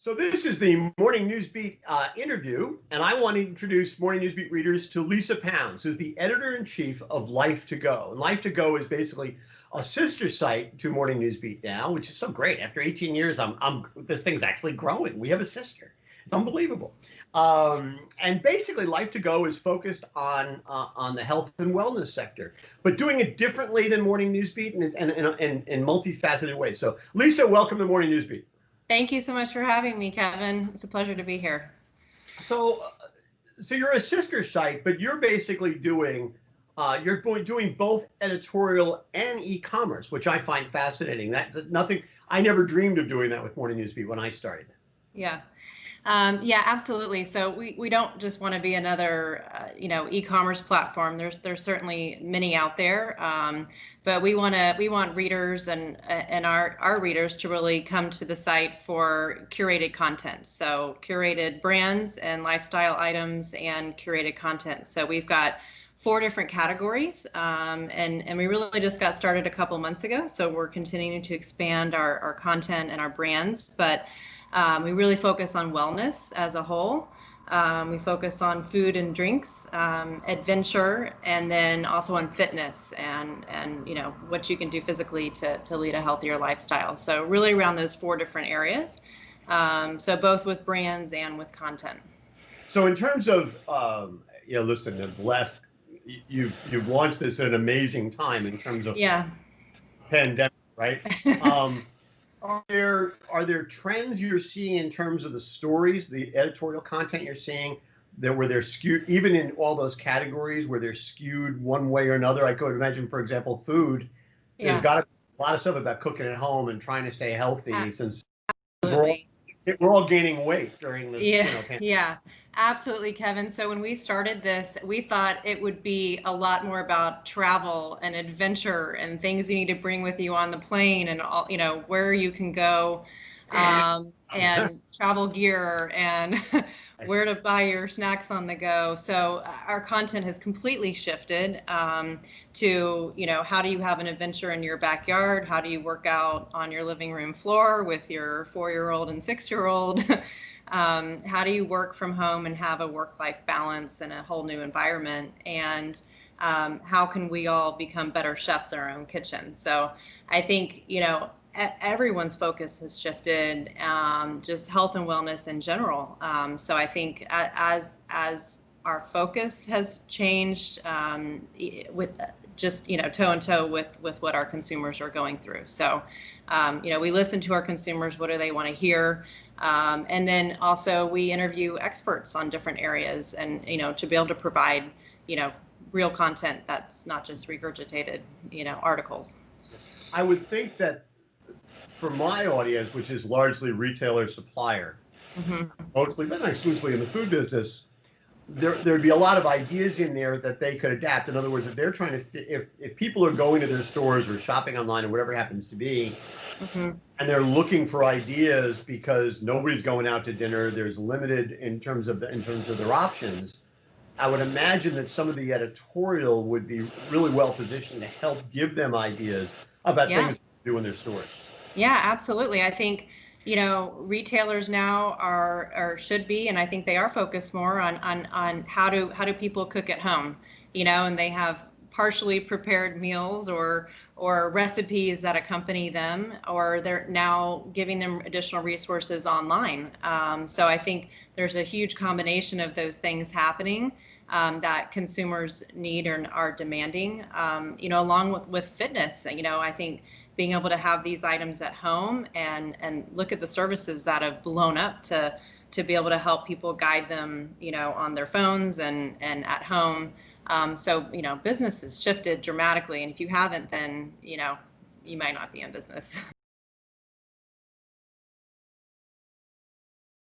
So this is the Morning Newsbeat interview, and I want to introduce Morning Newsbeat readers to Lisa Pounds, who's the editor-in-chief of LifeToGo. And LifeToGo is basically a sister site to Morning Newsbeat now, which is so great. After 18 years, this thing's actually growing. We have a sister. It's unbelievable. And basically, LifeToGo is focused on the health and wellness sector, but doing it differently than Morning Newsbeat and in multifaceted ways. So, Lisa, welcome to Morning Newsbeat. Thank you so much for having me, Kevin. It's a pleasure to be here. So you're a sister site, but you're basically doing both editorial and e-commerce, which I find fascinating. That's nothing. I never dreamed of doing that with Morning Newsbeat when I started. Yeah. Yeah, absolutely. So we don't just want to be another, e-commerce platform. There's certainly many out there, but we want readers and our readers to really come to the site for curated content. So curated brands and lifestyle items and curated content. So we've got 4 different categories, and we really just got started a couple months ago. So we're continuing to expand our content and our brands, but we really focus on wellness as a whole. We focus on food and drinks, adventure, and then also on fitness and what you can do physically to lead a healthier lifestyle. So really around those 4 different areas. So both with brands and with content. So in terms of listen, the last you've launched this at an amazing time in terms of pandemic, right? Are there trends you're seeing in terms of the stories, the editorial content you're seeing where they're skewed, even in all those categories where they're skewed one way or another? I could imagine, for example, food. There's got to be a lot of stuff about cooking at home and trying to stay healthy since we're all gaining weight during this. Pandemic. Yeah, absolutely, Kevin. So when we started this, we thought it would be a lot more about travel and adventure and things you need to bring with you on the plane and all, where you can go, and travel gear and where to buy your snacks on the go. So our content has completely shifted to, how do you have an adventure in your backyard? How do you work out on your living room floor with your 4-year-old and 6-year-old? How do you work from home and have a work-life balance in a whole new environment? And how can we all become better chefs in our own kitchen? So I think, everyone's focus has shifted, just health and wellness in general. So I think as our focus has changed, with just, toe and toe with what our consumers are going through. So, we listen to our consumers. What do they want to hear? And then also we interview experts on different areas and, to be able to provide, real content that's not just regurgitated, articles. I would think that for my audience, which is largely retailer supplier, mostly, but not exclusively in the food business, there'd be a lot of ideas in there that they could adapt. In other words, if they're trying to, if people are going to their stores or shopping online or whatever it happens to be, and they're looking for ideas because nobody's going out to dinner, there's limited in terms of their options. I would imagine that some of the editorial would be really well positioned to help give them ideas about things to do in their stores. Yeah, absolutely. I think, retailers now are should be, and I think they are focused more on how do people cook at home, and they have partially prepared meals or recipes that accompany them, or they're now giving them additional resources online. So I think there's a huge combination of those things happening that consumers need or are demanding, along with fitness. I think being able to have these items at home and look at the services that have blown up to be able to help people guide them, on their phones and at home. So, business has shifted dramatically. And if you haven't, then, you might not be in business.